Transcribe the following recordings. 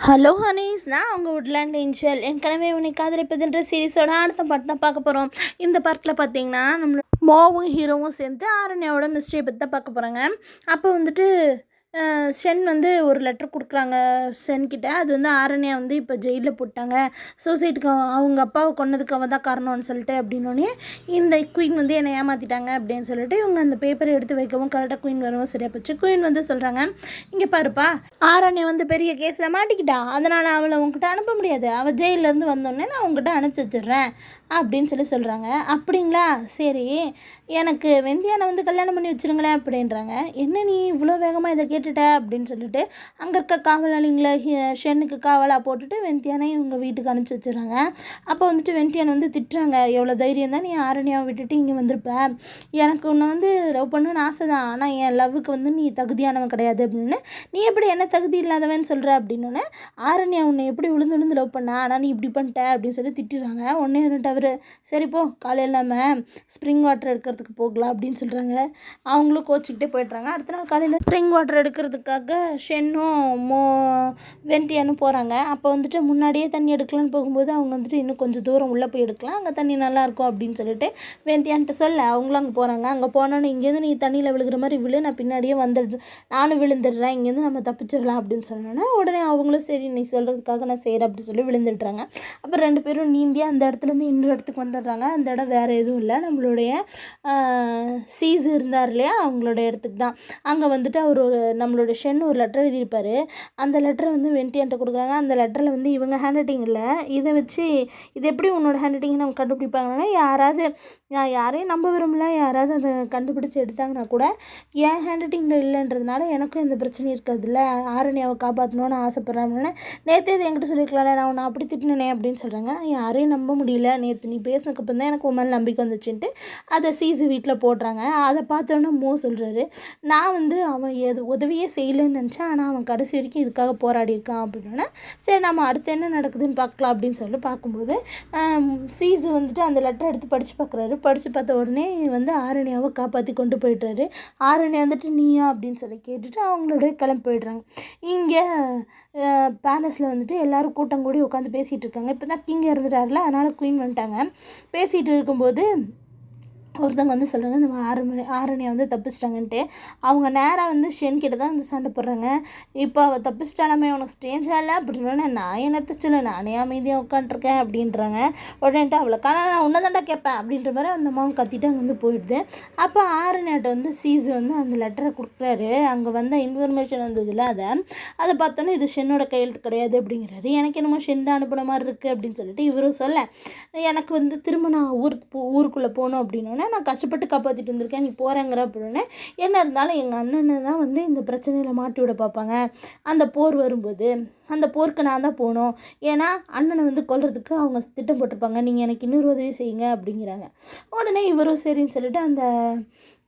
Hello Honey's, நான் உங்கள் woodland angel. ஏற்கனவே உன்னை காதலிப்பதுன்ற சீரிஸோட அடுத்த பாட்டு தான் பார்க்க போகிறோம். இந்த பார்ட்டில் பார்த்தீங்கன்னா நம்மளோட மோவும் ஹீரோவும் சேர்ந்து ஆரண்யாவோட மிஸ்ட்ரியை பற்றி தான் பார்க்க போகிறாங்க. அப்போ வந்துட்டு ஷென் வந்து ஒரு லெட்டர் கொடுக்குறாங்க ஷென்கிட்ட. அது வந்து ஆரண்யா வந்து இப்போ ஜெயிலில் போட்டாங்க, சூசைட்டுக்கு அவங்க அப்பாவை கொன்னதுக்கு அவன் தான் காரணம்னு சொல்லிட்டு. அப்படின்னோடனே இந்த குயின் வந்து என்னை ஏமாற்றிட்டாங்க அப்படின்னு சொல்லிட்டு இவங்க அந்த பேப்பரை எடுத்து வைக்கவும் கரெக்டாக குயின் வரவும் சரியாக போச்சு. குயின் வந்து சொல்கிறாங்க, இங்கே பாருப்பா, ஆரண்யா வந்து பெரிய கேஸில் மாட்டிக்கிட்டா, அதனால் அவளை உங்ககிட்ட அனுப்ப முடியாது, அவள் ஜெயிலேருந்து வந்தோடனே நான் உங்ககிட்ட அனுப்பிச்சி வச்சிடுறேன் அப்படின்னு சொல்கிறாங்க. அப்படிங்களா, சரி, எனக்கு வெந்தியானை வந்து கல்யாணம் பண்ணி வச்சுருங்களேன் அப்படின்றாங்க. என்ன நீ இவ்வளோ வேகமாக இதை கேட்டுட்ட அப்படின்னு சொல்லிட்டு அங்கே இருக்க காவலாளிங்களை ஷென்னுக்கு காவலாக போட்டுட்டு வெந்தியானை இவங்க வீட்டுக்கு அனுப்பிச்சி வச்சுறாங்க. அப்போ வந்துட்டு வெந்தியானை வந்து திட்டுறாங்க, எவ்வளோ தைரியம் தான் நீ ஆரண்யாவை விட்டுட்டு இங்கே வந்திருப்ப, எனக்கு உன்னை வந்து லவ் பண்ணணும்னு ஆசை தான், ஆனால் என் லவ்வுக்கு வந்து நீ தகுதியானவன் கிடையாது அப்படின்னு. நீ எப்படி என்ன தகுதி இல்லாதவன்னு சொல்கிற அப்படின்னோடனே, ஆரண்யா உன்னை எப்படி விழுந்து விழுந்து லவ் பண்ண, ஆனால் நீ இப்படி பண்ணிட்ட அப்படின்னு சொல்லி திட்டுறாங்க. ஒன்றே ரெண்டு அவர் சரிப்போ காலையில் நம்ம ஸ்ப்ரிங் வாட்டர் எடுக்கிறதுக்கு போகலாம் அப்படின்னு சொல்கிறாங்க. அவங்களும் கோச்சிக்கிட்டே போய்ட்றாங்க. அடுத்த நாள் காலையில் ஸ்ப்ரிங் வாட்டர் எடுக்கிறதுக்காக ஷென்னும் வெந்தியானும் போகிறாங்க. அப்போ வந்துட்டு முன்னாடியே தண்ணி எடுக்கலான்னு போகும்போது அவங்க வந்துட்டு இன்னும் கொஞ்சம் தூரம் உள்ளே போய் எடுக்கலாம், அங்கே தண்ணி நல்லாயிருக்கும் அப்படின்னு சொல்லிட்டு வெந்தியான்ட்டு சொல்ல அவங்களும் அங்கே போகிறாங்க. அங்கே போனோன்னு இங்கேருந்து நீ தண்ணியில் விழுகிற மாதிரி விழு, நான் பின்னாடியே நானும் விழுந்துடுறேன், இங்கேருந்து நம்ம தப்பிச்சிடலாம் அப்படின்னு சொன்னோன்னா உடனே அவங்களும் சரி நீ சொல்கிறதுக்காக நான் செய்கிறேன் அப்படின்னு சொல்லி விழுந்துடுறாங்க. அப்புறம் ரெண்டு பேரும் நீந்தி அந்த இடத்துலேருந்து இன்னொரு இடத்துக்கு வந்துடுறாங்க. அந்த இடம் வேறு எதுவும் இல்லை, நம்மளுடைய சீஸ் இருந்தார் இல்லையா, அவங்களோட இடத்துக்கு தான். அங்கே வந்துட்டு அவர் நம்மளோட ஷென் ஒரு லெட்டர் எழுதியிருப்பார். அந்த லெட்டரை வந்து வெண்டியான்ட்ட கொடுக்குறாங்க. அந்த லெட்டரில் வந்து இவங்க ஹேண்ட் ரைட்டிங் இல்லை, இதை வச்சு இது எப்படி உன்னோட ஹேண்ட் ரைட்டிங்கை நம்ம கண்டுபிடிப்பாங்கன்னா, நான் யாரையும் நம்ப விரும்பல, யாராவது அதை கண்டுபிடிச்சி எடுத்தாங்கன்னா கூட என் ஹேண்ட் ரைட்டிங்கில் இல்லைன்றதுனால எனக்கும் எந்த பிரச்சனையும் இருக்காதுல்ல, ஆரண்யாவை காப்பாற்றணும்னு ஆசைப்பட்றாங்கன்னா நேற்று இது என்கிட்ட சொல்லியிருக்கலாம்ல, நான் உன்னை அப்படி திட்டினேனே அப்படின்னு சொல்கிறாங்க. யாரையும் நம்ப முடியல, நேற்று நீ பேசினதுக்கப்புறம் தான் எனக்கு உன் மேலே நம்பிக்கை வந்துச்சுன்ட்டு அதை சீஸு வீட்டில் போடுறாங்க. அதை பார்த்தோன்னே மோ சொல்கிறாரு, நான் வந்து அவன் உதவியே செய்யலைன்னு நினச்சேன், ஆனால் அவன் கடைசி வரைக்கும் இதுக்காக போராடி இருக்கான் அப்படின்னா, சரி நம்ம அடுத்து என்ன நடக்குதுன்னு பார்க்கலாம் அப்படின்னு சொல்லி பார்க்கும்போது சீஸு வந்துட்டு அந்த லெட்டர் எடுத்து படித்து பார்க்குறாரு. படித்து பார்த்த உடனே வந்து ஆரண்யாவை காப்பாற்றி கொண்டு போய்ட்டுறாரு. ஆரண்யா வந்துட்டு நீயா அப்படின்னு சொல்லி கேட்டுட்டு அவங்களோட கிளம்பி போய்ட்றாங்க. இங்கே பேலஸில் வந்துட்டு எல்லோரும் கூட்டம் கூடி உட்காந்து பேசிகிட்டு இருக்காங்க. இப்போ தான் கிங் இறந்துட்டார்ல, அதனால் குயின் வந்துட்டாங்க. பேசிகிட்டு இருக்கும்போது ஒருத்தவங்க வந்து சொல்கிறாங்க, இந்த ஆரண்யா வந்து தப்பிச்சிட்டாங்கன்ட்டு. அவங்க நேராக வந்து ஷென் கிட்ட தான் வந்து சண்டை போடுறாங்க. இப்போ அவள் தப்பிச்சிட்டாலுமே உனக்கு ஸ்டேஞ்சாக இல்லை அப்படின்னா, நான் என்னத்தை சொல்ல, நானே அமைதியாக உட்காண்ட்ருக்கேன் அப்படின்றாங்க. உடனேட்டு அவளை நான் உன்னை தாண்டா கேட்பேன் அப்படின்ற மாதிரி அந்த அம்மாவும் கத்திட்டு அங்கே வந்து போயிடுது. அப்போ ஆரண்யாட்ட வந்து சீஸு வந்து அந்த லெட்டரை கொடுக்குறாரு. அங்கே வந்த இன்ஃபர்மேஷன் வந்ததில்ல, அதை பார்த்தோன்னே இது ஷென்னோட கையெழுத்து கிடையாது அப்படிங்கிறாரு. எனக்கு என்னமோ ஷென் தான் அனுப்புன மாதிரி இருக்குது அப்படின்னு சொல்லிட்டு இவரும் சொல்ல, எனக்கு வந்து திரும்ப நான் ஊருக்குள்ளே போகணும் அப்படின்னோடனே, நான் கஷ்டப்பட்டு காப்பாற்றிட்டு வந்திருக்கேன், நீ போகிறேங்கிற அப்படின்னு. என்ன இருந்தாலும் எங்கள் அண்ணனை தான் வந்து இந்த பிரச்சனையில் மாட்டி விட பார்ப்பாங்க. அந்த போர் வரும்போது அந்த போருக்கு நான் தான் போகணும், ஏன்னா அண்ணனை வந்து கொல்றதுக்கு அவங்க திட்டம் போட்டிருப்பாங்க, நீங்கள் எனக்கு இன்னொரு உதவி செய்யுங்க அப்படிங்கிறாங்க. உடனே இவரும் சரின்னு சொல்லிட்டு அந்த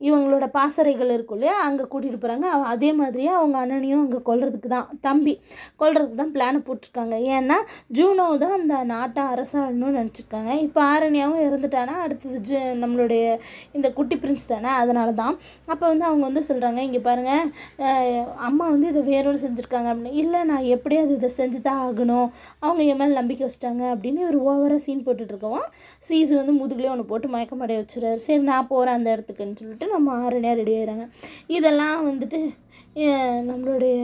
இவங்களோட பாசறைகள் இருக்கும் இல்லையா, அங்கே கூட்டிகிட்டு போகிறாங்க. அதே மாதிரியே அவங்க அண்ணனையும் அங்கே கொல்றதுக்கு தான் பிளானை போட்டிருக்காங்க. ஏன்னா ஜூனோ தான் அந்த நாட்டை அரசாளணும்னு நினச்சிருக்காங்க. இப்போ ஆரண்யாவும் இறந்துட்டானா அடுத்தது நம்மளுடைய இந்த குட்டி பிரின்ஸ் தானே, அதனால தான். அப்போ வந்து அவங்க வந்து சொல்கிறாங்க, இங்கே பாருங்கள், அம்மா வந்து இதை வேறொன்று செஞ்சுருக்காங்க அப்படின்னு. இல்லை, நான் எப்படியாவது இதை செஞ்சு தான் ஆகணும், அவங்க என் மேலே நம்பிக்கை வச்சிட்டாங்க அப்படின்னு ஒரு ஓவராக சீன் போட்டுட்ருக்கோம். சீஸு வந்து முதுகுலேயே ஒன்று போட்டு மயக்கமடைய வச்சுறாரு. சரி நான் போகிறேன் அந்த இடத்துக்குன்னு சொல்லிட்டு நம்ம ஆரண்யா ரெடி ஆகிறாங்க. இதெல்லாம் வந்துட்டு நம்மளுடைய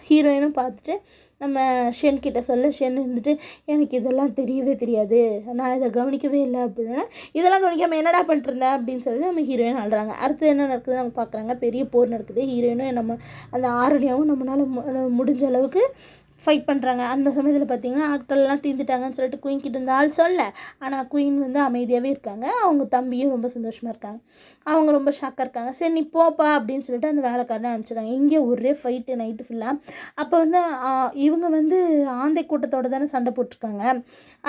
ஹீரோயினும் பார்த்துட்டு நம்ம ஷென் கிட்ட சொல்ல, ஷென் வந்துட்டு எனக்கு இதெல்லாம் தெரியவே தெரியாது, நான் இதை கவனிக்கவே இல்லை அப்படின்னா, இதெல்லாம் கவனிக்காமல் என்னடா பண்ணிட்டுருந்தேன் அப்படின்னு சொல்லி நம்ம ஹீரோயின் ஆடுறாங்க. அடுத்து என்ன நடக்குது நம்ம பார்க்குறாங்க. பெரிய போர் நடக்குது. ஹீரோயினும் நம்ம அந்த ஆரண்யாவும் நம்மளால் முடிஞ்ச அளவுக்கு ஃபைட் பண்ணுறாங்க. அந்த சமயத்தில் பார்த்திங்கன்னா ஆட்கள்லாம் தீர்ந்துட்டாங்கன்னு சொல்லிட்டு குயின் கிட்ட இருந்த ஆள் சொல்ல, ஆனால் குயின் வந்து அமைதியாகவே இருக்காங்க. அவங்க தம்பியும் ரொம்ப சந்தோஷமாக இருக்காங்க. அவங்க ரொம்ப ஷாக்காக இருக்காங்க. சரி நீ போப்பா அப்படின்னு சொல்லிட்டு அந்த வேலைக்காரனை அனுப்பிச்சிடுறாங்க. இங்கே ஒரே ஃபைட்டு நைட்டு ஃபுல்லாக. அப்போ வந்து இவங்க வந்து ஆந்தை கூட்டத்தோடு தானே சண்டை போட்டிருக்காங்க,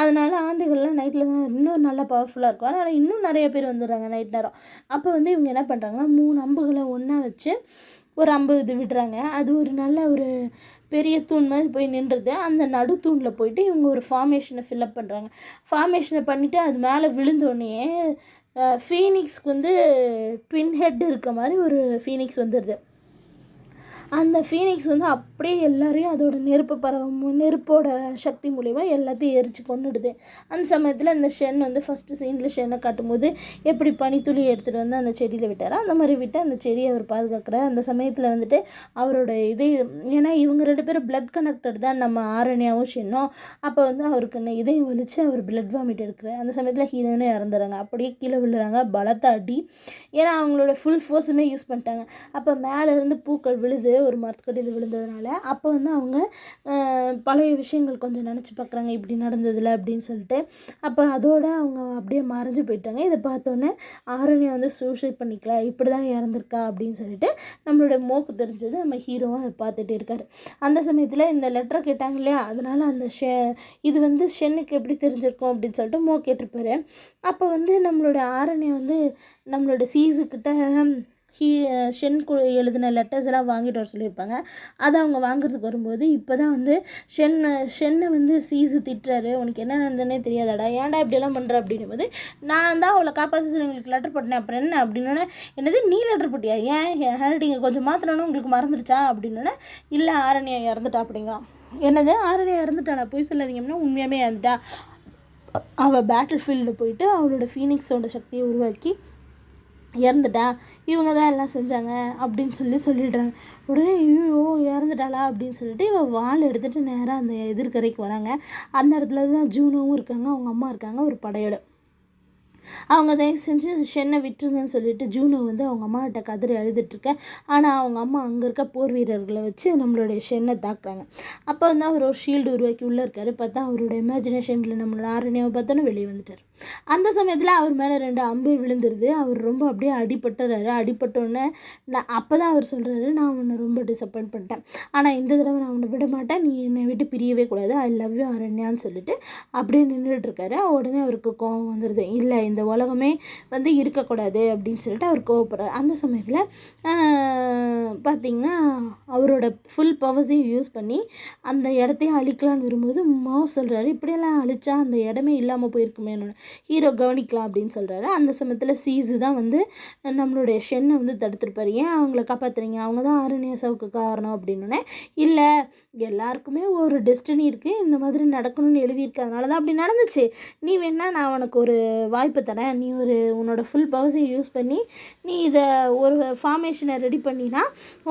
அதனால் ஆந்தைகள்லாம் நைட்டில் தான் இன்னும் நல்லா பவர்ஃபுல்லாக இருக்கும். அதனால் இன்னும் நிறைய பேர் வந்துடுறாங்க நைட் நேரம். அப்போ வந்து இவங்க என்ன பண்ணுறாங்கன்னா 3 அம்புகளை ஒன்றா வச்சு ஒரு அம்பு இது விடுறாங்க. அது ஒரு நல்ல ஒரு பெரிய தூண் மாதிரி போய் நின்றுது. அந்த நடு தூணில் போயிட்டு இவங்க ஒரு ஃபார்மேஷனை ஃபில்லப் பண்ணுறாங்க. ஃபார்மேஷனை பண்ணிவிட்டு அது மேலே விழுந்தோடனே ஃபீனிக்ஸ்க்கு வந்து ட்வின் ஹெட் இருக்க மாதிரி ஒரு ஃபீனிக்ஸ் வந்துடுது. அந்த ஃபீனிக்ஸ் வந்து அப்படியே எல்லாரையும் அதோட நெருப்போட சக்தி மூலிமா எல்லாத்தையும் எரித்து கொண்டுடுது. அந்த சமயத்தில் இந்த ஷென் வந்து ஃபஸ்ட்டு சீனில் ஷென்னை காட்டும்போது எப்படி பனித்துளி எடுத்துகிட்டு வந்து அந்த செடியில் விட்டாரோ அந்த மாதிரி விட்டு அந்த செடியை அவர் பாதுகாக்கிறார். அந்த சமயத்தில் வந்துட்டு அவரோட ஏன்னா இவங்க 2 பேரும் பிளட் கனெக்டட் தான், நம்ம ஆரண்யாவும் ஷென்னும். அப்போ வந்து அவருக்கு இதயம் வலித்து அவர் பிளட் வாமிட் எடுக்கிறார். அந்த சமயத்தில் ஹீரோனே இறந்துறாங்க. அப்படியே கீழே விழுறாங்க, பலத்த அடி. ஏன்னா அவங்களோட ஃபுல் ஃபோர்ஸுமே யூஸ் பண்ணிட்டாங்க. அப்போ மேலேருந்து பூக்கள் விழுது, ஒரு மரத்துக்கடியில் விழுந்ததுனால. அப்போ வந்து அவங்க பழைய விஷயங்கள் கொஞ்சம் நினச்சி பார்க்குறாங்க, இப்படி நடந்ததில்ல அப்படின்னு சொல்லிட்டு. அப்போ அதோடு அவங்க அப்படியே மறைஞ்சு போயிட்டாங்க. இதை பார்த்தோன்னே ஆரண்யா வந்து சூசைட் பண்ணிக்கல, இப்படி தான் இறந்துருக்கா அப்படின்னு சொல்லிட்டு நம்மளோட மோக்கு தெரிஞ்சது. நம்ம ஹீரோவும் அதை பார்த்துட்டு இருக்கார். அந்த சமயத்தில் இந்த லெட்டரை கேட்டாங்க இல்லையா, அதனால் அந்த இது வந்து ஷென்னுக்கு எப்படி தெரிஞ்சிருக்கும் அப்படின்னு சொல்லிட்டு மோ கேட்டிருப்பாரு. அப்போ வந்து நம்மளோட ஆரண்யா வந்து நம்மளோட சீஸுக்கிட்ட ஷென் எழுதின லெட்டர்ஸ் எல்லாம் வாங்கிட்டு வர சொல்லியிருப்பாங்க. அதை அவங்க வாங்குறதுக்கு வரும்போது இப்போ தான் வந்து ஷென்னை வந்து சீஸு திட்டுறாரு. உனக்கு என்ன நடந்ததுன்னே தெரியாதாடா, ஏன்டா இப்படியெல்லாம் பண்ணுற அப்படின்னும்போது, நான் தான் அவளை காப்பாற்ற சொல்லி உங்களுக்கு லெட்டர் போட்டேன், அப்புறம் என்ன அப்படின்னோடனே, என்னது நீ லெட்டர் போட்டியா, ஏன் ஹேண்ட் ரைட்டிங்கை கொஞ்சம் மாற்றணுன்னு உங்களுக்கு மறந்துருச்சா அப்படின்னோடனே, இல்லை ஆரண்யா இறந்துட்டா அப்படிங்கிறான். என்னது ஆரண்யா இறந்துட்டாடா, போய் சொல்லாதீங்கன்னா உண்மையாகவே இறந்துட்டா. அவள் பேட்டில் ஃபீல்டில் போயிட்டு அவளோட ஃபீனிக்ஸோட சக்தியை உருவாக்கி இறந்துட்டா, இவங்க தான் எல்லாம் செஞ்சாங்க அப்படின்னு சொல்லிடுறாங்க. உடனே ஐயோ இறந்துட்டாளா அப்படின்னு சொல்லிட்டு இவள் வாள் எடுத்துகிட்டு நேராக அந்த எதிர்கரைக்கு வராங்க. அந்த இடத்துல தான் ஜூனோவும் இருக்காங்க, அவங்க அம்மா இருக்காங்க, ஒரு படையோட. அவங்க தயவு செஞ்சு ஷென்னை விட்டுருங்கன்னு சொல்லிட்டு ஜூனோ வந்து அவங்க அம்மாகிட்ட கதறி அழுதுட்டுருக்க. ஆனால் அவங்க அம்மா அங்கே இருக்க போர் வீரர்களை வச்சு நம்மளுடைய ஷென்னை தாக்குறாங்க. அப்போ வந்து அவர் ஒரு ஷீல்டு உருவாக்கி உள்ளே இருக்கார். பார்த்தா அவரோட இமேஜினேஷனில் நம்மளோட ஆரண்யாவை பார்த்தோன்னே வெளியே வந்துட்டார். அந்த சமயத்தில் அவர் மேலே 2 அம்பு விழுந்துருது. அவர் ரொம்ப அப்படியே அடிபட்டுறாரு. அடிபட்டோன்னே அப்போ தான் அவர் சொல்கிறாரு, நான் உன்னை ரொம்ப டிசப்பாயிண்ட் பண்ணிட்டேன், ஆனால் இந்த தடவை நான் உன்னை விட மாட்டேன், நீ என்னை விட்டு பிரியவே கூடாது, ஐ லவ் யூ ஆரண்யான்னு சொல்லிட்டு அப்படியே நின்றுட்டுருக்காரு. உடனே அவருக்கு கோவம் வந்துடுது. இல்லை, இந்த உலகமே வந்து இருக்கக்கூடாது அப்படின்னு சொல்லிட்டு அவர் கோவப்படுறார். அந்த சமயத்தில் பார்த்திங்கன்னா அவரோட ஃபுல் பவர்ஸையும் யூஸ் பண்ணி அந்த இடத்தையும் அழிக்கலான்னு வரும்போது மோ சொல்கிறாரு, இப்படியெல்லாம் அழிச்சா அந்த இடமே இல்லாமல் போயிருக்குமேனு ஹீரோ கவனிக்கலாம் அப்படின்னு சொல்கிறாரு. அந்த சமயத்தில் சீஸு தான் வந்து நம்மளுடைய ஷென்னை வந்து தடுத்துருப்பார். ஏன் அவங்கள காப்பாற்றுறீங்க, அவங்க தான் ஆரண்யா சாவுக்கு காரணம் அப்படின்னே. இல்லை, எல்லாருக்குமே ஒரு டெஸ்டினி இருக்குது, இந்த மாதிரி நடக்கணும்னு எழுதியிருக்கு, அதனால தான் அப்படி நடந்துச்சு. நீ வேணா நான் உனக்கு ஒரு வாய்ப்பு தரேன், நீ உன்னோட ஃபுல் பவர்ஸையும் யூஸ் பண்ணி நீ இதை ஒரு ஃபார்மேஷனை ரெடி பண்ணினா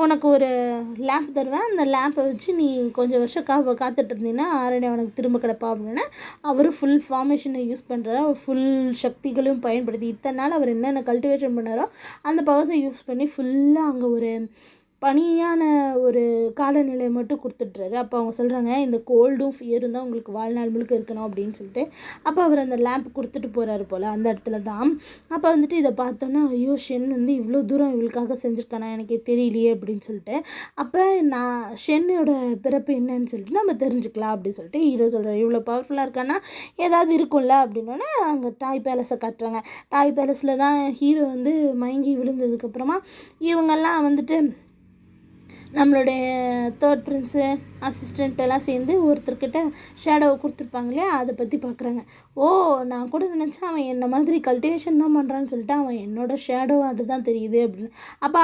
உனக்கு ஒரு லேம்ப் தருவேன், அந்த லேம்பை வச்சு நீ கொஞ்சம் வருஷம் காத்துட்டு இருந்தீங்கன்னா ஆரண்யா உனக்கு திரும்ப கிடப்பா அப்படின்னா அவர் ஃபுல் ஃபார்மேஷனை யூஸ் பண்ணுறாரு. ஃபுல் சக்திகளையும் பயன்படுத்தி இத்தனை நாள் அவர் என்னென்ன கல்டிவேஷன் பண்ணாரோ அந்த பவர்ஸை யூஸ் பண்ணி ஃபுல்லாக அங்கே ஒரு பனியான ஒரு காலநிலையை மட்டும் கொடுத்துட்றாரு. அப்போ அவங்க சொல்கிறாங்க, இந்த கோல்டும் ஃபியரும் தான் உங்களுக்கு வாழ்நாள் முழுக்க இருக்கணும் அப்படின்னு சொல்லிட்டு. அப்போ அவர் அந்த லேம்ப் கொடுத்துட்டு போகிறாரு போல் அந்த இடத்துல தான். அப்போ வந்துட்டு இதை பார்த்தோன்னா, ஐயோ ஷென் வந்து இவ்வளோ தூரம் இவளுக்காக செஞ்சுருக்கானா எனக்கே தெரியலையே அப்படின்னு சொல்லிட்டு. அப்போ நான் ஷென்னோட பிறப்பு என்னன்னு சொல்லிட்டு நம்ம தெரிஞ்சுக்கலாம் அப்படின்னு சொல்லிட்டு ஹீரோ சொல்கிறார். இவ்வளோ பவர்ஃபுல்லாக இருக்கான்னா ஏதாவது இருக்கும்ல அப்படின்னோடனே அங்கே டாய் பேலஸை காட்டுறாங்க. டாய் பேலஸில் தான் ஹீரோ வந்து மயங்கி விழுந்ததுக்கப்புறமா இவங்கெல்லாம் வந்துட்டு நம்மளுடைய தேர்ட் பிரின்ஸு அசிஸ்டண்ட் எல்லாம் சேர்ந்து ஒருத்தர்கிட்ட ஷேடோவை கொடுத்துருப்பாங்க இல்லையா, அதை பற்றி பார்க்குறாங்க. ஓ, நான் கூட நினச்சேன் அவன் என்ன மாதிரி கல்டிவேஷன் தான் பண்ணுறான்னு சொல்லிட்டு அவன் என்னோட ஷேடோ அதுதான் தெரியுது அப்படின்னு. அப்போ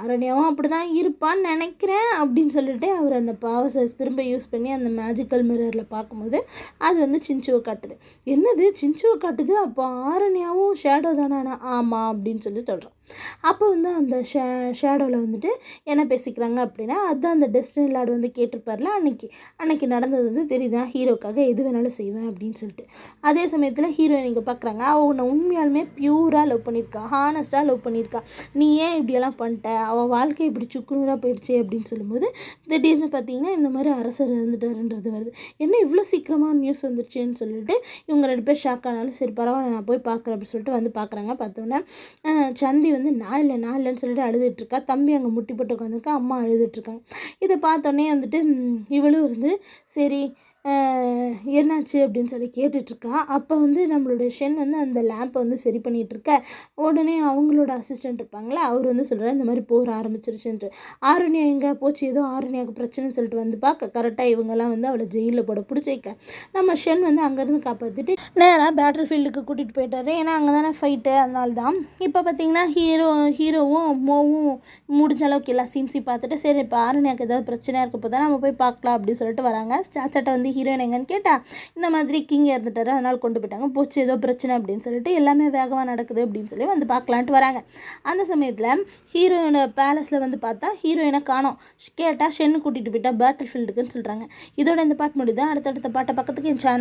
ஆரண்யாவும் அப்படி தான் இருப்பான்னு நினைக்கிறேன் அப்படின்னு சொல்லிட்டு அவர் அந்த பவர்ஸை திரும்ப யூஸ் பண்ணி அந்த மேஜிக்கல் மிரரில் பார்க்கும்போது அது வந்து சின்சுவை காட்டுது. என்னது சின்சுவை காட்டுது, அப்போ ஆரண்யாவும் ஷேடோ தானே? ஆமாம் அப்படின்னு சொல்லி சொல்கிறோம். அப்போ வந்து அந்த ஷேடோவில் வந்துட்டு என்ன பேசிக்கிறாங்க அப்படின்னா, அதுதான் அந்த டெஸ்டினி லார்டு வந்து கேட்டிருப்பார்ல அன்னைக்கு நடந்தது வந்து தெரியுதா, ஹீரோக்காக எது வேணாலும் செய்வேன் அப்படின்னு சொல்லிட்டு. அதே சமயத்தில் ஹீரோயின் இங்கே பார்க்குறாங்க, அவனை உண்மையாலுமே பியூராக லவ் பண்ணியிருக்கா, ஹானஸ்ட்டாக லவ் பண்ணியிருக்கா, நீ ஏன் இப்படியெல்லாம் பண்ணிட்ட, அவள் வாழ்க்கை இப்படி சுக்குநூறாக போயிடுச்சு அப்படின்னு சொல்லும்போது திடீர்னு பார்த்தீங்கன்னா இந்த மாதிரி அரசர் இறந்துட்டாருன்றது வருது. என்ன இவ்வளோ சீக்கிரமாக நியூஸ் வந்துருச்சுன்னு சொல்லிட்டு இவங்க 2 பேர் ஷாக் ஆனாலும் சரி பரவாயில்ல நான் போய் பார்க்குறேன் அப்படின்னு சொல்லிட்டு வந்து பார்க்குறாங்க. பார்த்தோன்னே சந்தி வந்து நான் இல்லைன்னு சொல்லிட்டு அழுதுட்டுருக்கா. தம்பி அங்கே முட்டி போட்டு உட்காந்துருக்கா, அம்மா அழுதுட்டுருக்காங்க. இதை பார்த்தோன்னே வந்துட்டு இவளும் இருந்து சரி என்னாச்சு அப்படின்னு சொல்லி கேட்டுட்ருக்கா. அப்போ வந்து நம்மளுடைய ஷென் வந்து அந்த லேம்பை வந்து சரி பண்ணிகிட்ருக்க, உடனே அவங்களோட அசிஸ்டண்ட் இருப்பாங்களே அவர் வந்து சொல்கிறார் இந்த மாதிரி போர் ஆரம்பிச்சிருச்சுன்ட்டு. ஆரண்யா எங்கே போச்சு, ஏதோ ஆரண்யாவுக்கு பிரச்சனைன்னு சொல்லிட்டு வந்து பார்க்க கரெக்டாக இவங்கெல்லாம் வந்து அவளை ஜெயிலில் போட பிடிச்சி வைக்க நம்ம ஷென் வந்து அங்கேருந்து காப்பாற்றிட்டு நேராக பேட்டில் ஃபீல்டுக்கு கூட்டிகிட்டு போயிட்டாரு. ஏன்னா அங்கே தானே ஃபைட்டு, அதனால தான். இப்போ பார்த்தீங்கன்னா ஹீரோவும் மோவும் முடிஞ்ச அளவுக்கு எல்லா சீன்ஸையும் பார்த்துட்டு சரி இப்போ ஆரண்யாவுக்கு ஏதாவது பிரச்சனையாக இருக்க போதா நம்ம போய் பார்க்கலாம் அப்படின்னு சொல்லிட்டு வராங்க. சாச்சாட்ட வந்து ஹீரோயின் எங்கன்னு கேட்டால் இந்த மாதிரி கிங் இறந்துட்டாரு அதனால் கொண்டு போயிட்டாங்க, போச்சு ஏதோ பிரச்சனை அப்படின்னு சொல்லிட்டு எல்லாமே வேகமாக நடக்குது அப்படின்னு சொல்லி வந்து பார்க்கலான்ட்டு வராங்க. அந்த சமயத்தில் ஹீரோயினை பேலஸில் வந்து பார்த்தா ஹீரோயினை காணோம். கேட்டால் ஷென்னு கூட்டிகிட்டு போயிட்டா பேட்டில் ஃபீல்டுக்குன்னு சொல்கிறாங்க. இதோட இந்த பாட்டு முடியுது. அடுத்தடுத்த பாட்டை பக்கத்துக்கு என் சேனல்